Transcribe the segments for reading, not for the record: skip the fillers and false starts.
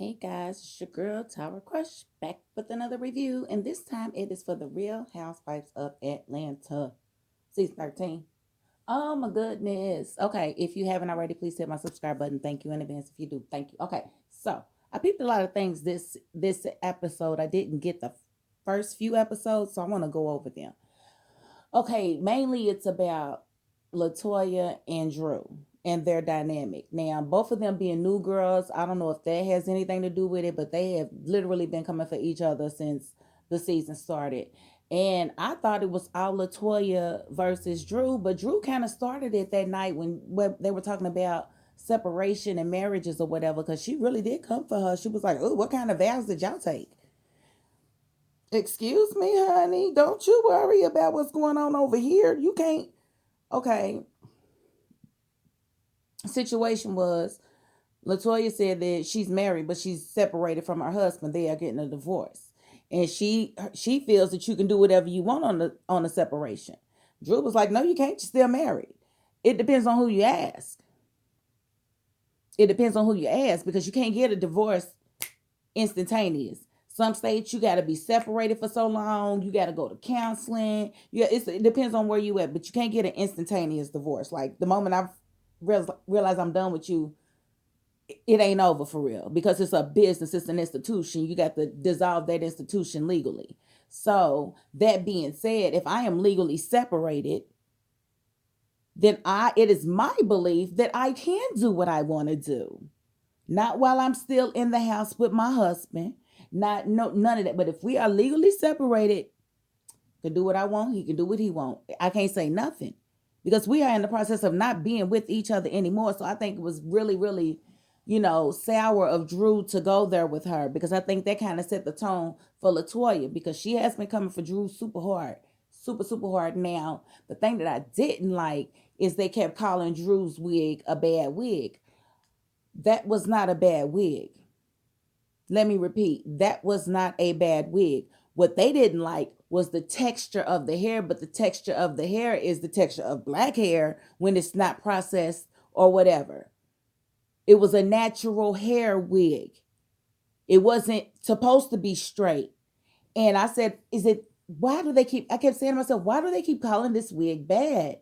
Hey guys, it's your girl Tower Crush back with another review, and this time it is for the Real Housewives of Atlanta, season 13. Oh my goodness. Okay, if you haven't already, please hit my subscribe button. Thank you in advance if you do. Thank you. Okay, so I peeped a lot of things this episode. I didn't get the first few episodes, so I want to go over them. Okay, mainly it's about Latoya and Drew and their dynamic. Now, both of them being new girls, I don't know if that has anything to do with it, but they have literally been coming for each other since the season started. And I thought it was all Latoya versus Drew, but Drew kind of started it that night when they were talking about separation and marriages or whatever, because she really did come for her. She was like, "Oh, what kind of vows did y'all take?" Excuse me, honey. Don't you worry about what's going on over here. You can't. Okay. Situation was Latoya said that she's married, but she's separated from her husband. They are getting a divorce, and she feels that you can do whatever you want on the separation. Drew was like, "No, you can't. You're still married. It depends on who you ask. It depends on who you ask because you can't get a divorce instantaneous. Some states you got to be separated for so long. You got to go to counseling. Yeah, it depends on where you at, but you can't get an instantaneous divorce. Like the moment I realize I'm done with you, it ain't over for real because it's a business, it's an institution. You got to dissolve that institution legally. So that being said, if I am legally separated, then it is my belief that I can do what I want to do. Not while I'm still in the house with my husband. Not no none of that. But if we are legally separated, I can do what I want. He can do what he want. I can't say nothing because we are in the process of not being with each other anymore. So I think it was really, really, sour of Drew to go there with her because I think that kind of set the tone for Latoya because she has been coming for Drew super hard, super super hard. Now the thing that I didn't like is they kept calling Drew's wig a bad wig. That was not a bad wig. Let me repeat, that was not a bad wig. What they didn't like was the texture of the hair, but the texture of the hair is the texture of black hair when it's not processed or whatever. It was a natural hair wig. It wasn't supposed to be straight. And I said, I kept saying to myself, why do they keep calling this wig bad?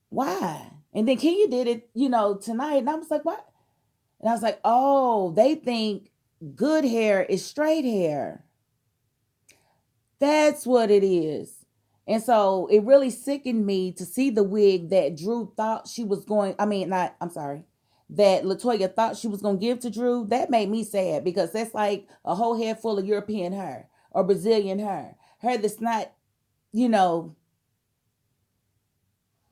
Why? And then Kenya did it, tonight. And I was like, what? And I was like, oh, they think good hair is straight hair. That's what it is. And so it really sickened me to see the wig that Drew thought she was going, I mean, not, I'm sorry, that Latoya thought she was going to give to Drew. That made me sad because that's like a whole head full of European hair or Brazilian hair. Hair that's not, you know,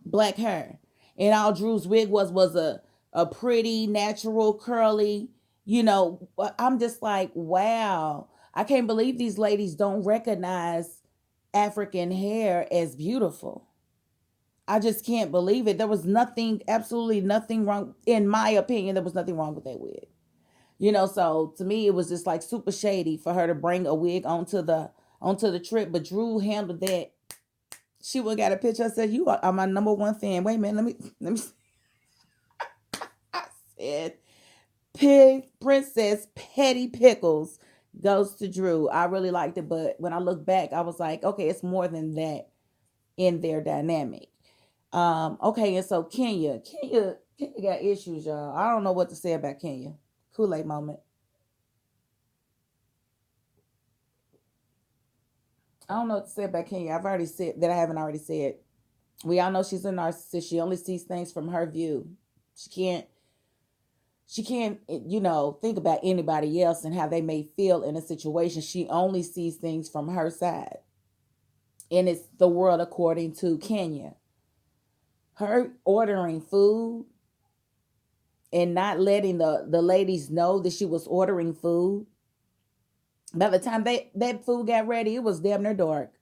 black hair. And all Drew's wig was a pretty, natural, curly, I'm just like, wow. I can't believe these ladies don't recognize African hair as beautiful. I just can't believe it. There was nothing, absolutely nothing wrong. In my opinion, there was nothing wrong with that wig. So to me it was just like super shady for her to bring a wig onto the trip. But Drew handled that. She would got a picture. I said, "You are my number one fan." Wait a minute, let me. I said, "Pig Princess Petty Pickles goes to Drew." I really liked it, but when I look back, I was like, okay, it's more than that in their dynamic. Okay, and so Kenya got issues, y'all. I don't know what to say about Kenya. Kool-Aid moment. I don't know what to say about Kenya. I've already said that I haven't already said. We all know she's a narcissist. She only sees things from her view. She can't think about anybody else and how they may feel in a situation. She only sees things from her side. And it's the world according to Kenya. Her ordering food and not letting the ladies know that she was ordering food. By the time that food got ready, it was damn near dark.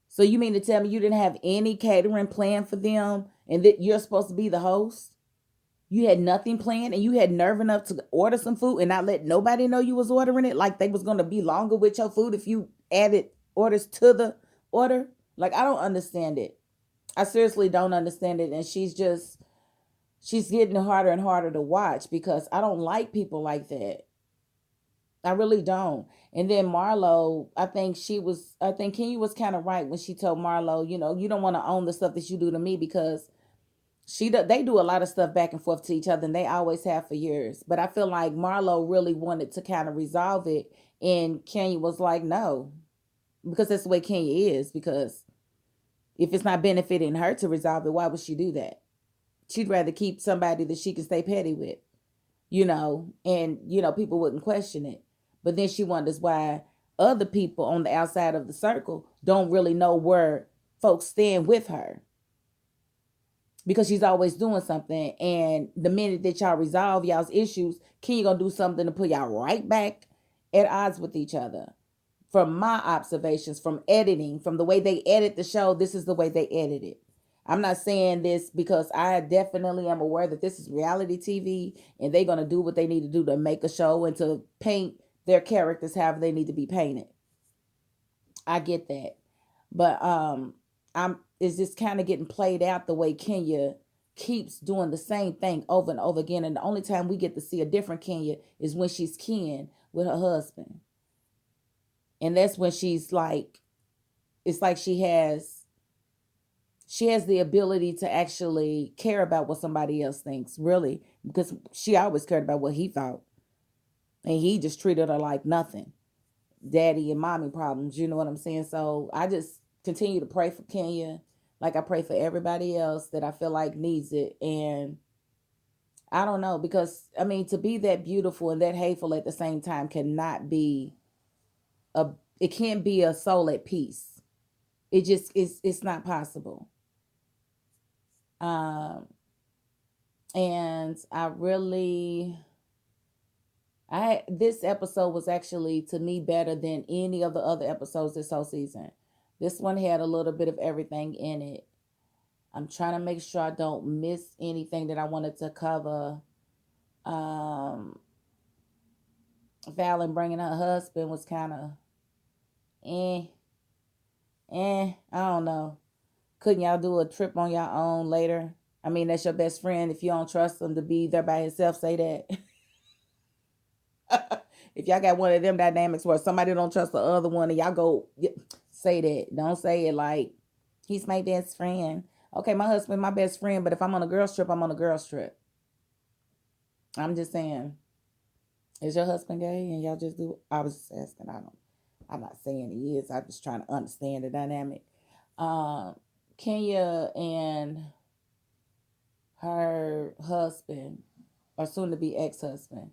So you mean to tell me you didn't have any catering plan for them and that you're supposed to be the host? You had nothing planned and you had nerve enough to order some food and not let nobody know you was ordering it, like they was going to be longer with your food if you added orders to the order? Like, I don't understand it. I seriously don't understand it. And she's just she's getting harder and harder to watch because I don't like people like that. I really don't. And then Marlo, I think Kenya was kind of right when she told Marlo, you don't want to own the stuff that you do to me because they do a lot of stuff back and forth to each other, and they always have for years. But I feel like Marlo really wanted to kind of resolve it, and Kenya was like, no, because that's the way Kenya is. Because if it's not benefiting her to resolve it, why would she do that? She'd rather keep somebody that she can stay petty with, and people wouldn't question it. But then she wonders why other people on the outside of the circle don't really know where folks stand with her, because she's always doing something. And the minute that y'all resolve y'all's issues, Kenya gonna do something to put y'all right back at odds with each other. From my observations, from editing, from the way they edit the show, this is the way they edit it. I'm not saying this because I definitely am aware that this is reality TV and they're gonna do what they need to do to make a show and to paint their characters however they need to be painted. I get that. But I'm it's just kind of getting played out the way Kenya keeps doing the same thing over and over again. And the only time we get to see a different Kenya is when she's kin with her husband. And that's when she's like, it's like she has the ability to actually care about what somebody else thinks, really, because she always cared about what he thought. And he just treated her like nothing. Daddy and mommy problems, you know what I'm saying? So I just continue to pray for Kenya, like I pray for everybody else that I feel like needs it. And I don't know, because I mean, to be that beautiful and that hateful at the same time cannot be a it can't be a soul at peace. It just it's not possible. Um and I this episode was actually to me better than any of the other episodes this whole season. This one had a little bit of everything in it. I'm trying to make sure I don't miss anything that I wanted to cover. Um, Fallon bringing her husband was kind of eh, I don't know. Couldn't y'all do a trip on your own later? I mean, that's your best friend. If you don't trust him to be there by himself, say that. If y'all got one of them dynamics where somebody don't trust the other one and y'all go say that. Don't say it like he's my best friend. Okay, my husband, my best friend, but if I'm on a girl's trip, I'm on a girl's trip. I'm just saying, is your husband gay and y'all just do? I was just asking. I'm not saying he is. I'm just trying to understand the dynamic. Um, Kenya and her husband, or soon to be ex husband,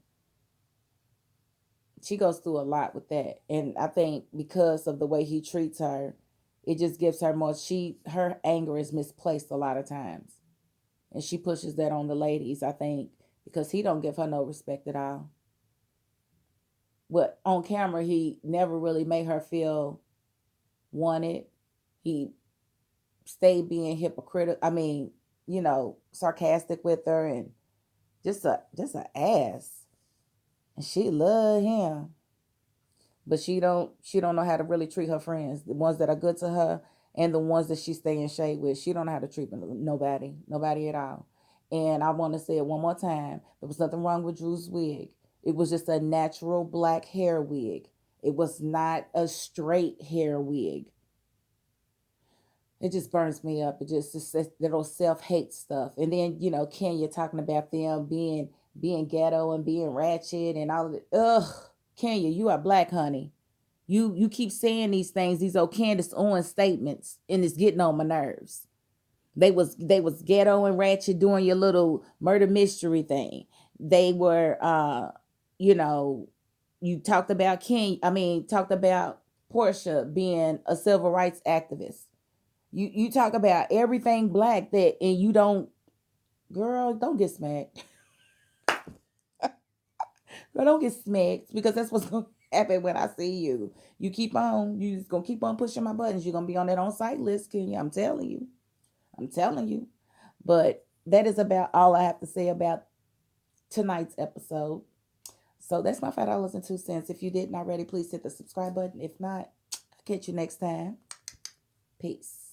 she goes through a lot with that. And I think because of the way he treats her, it just gives her more her anger is misplaced a lot of times. And she pushes that on the ladies, I think, because he don't give her no respect at all. But on camera he never really made her feel wanted. He stayed being hypocritical. I mean, sarcastic with her and just a ass. And she love him. But she don't know how to really treat her friends, the ones that are good to her and the ones that she stay in shade with. She don't know how to treat nobody at all. And I want to say it one more time. There was nothing wrong with Drew's wig. It was just a natural black hair wig. It was not a straight hair wig. It just burns me up. It just that little self-hate stuff. And then, Kenya talking about them being ghetto and being ratchet and all of it. Ugh, Kenya, you are black, honey. You keep saying these things, these old Candace Owens statements, and it's getting on my nerves. They was ghetto and ratchet doing your little murder mystery thing. They were you know, you talked about talked about Portia being a civil rights activist. You talk about everything black that and you don't, girl, don't get smacked. Girl, don't get smacked because that's what's gonna happen when I see you. You just gonna keep on pushing my buttons. You're gonna be on that on site list, Kenya. I'm telling you. I'm telling you. But that is about all I have to say about tonight's episode. So that's my $5.02. If you didn't already, please hit the subscribe button. If not, I'll catch you next time. Peace.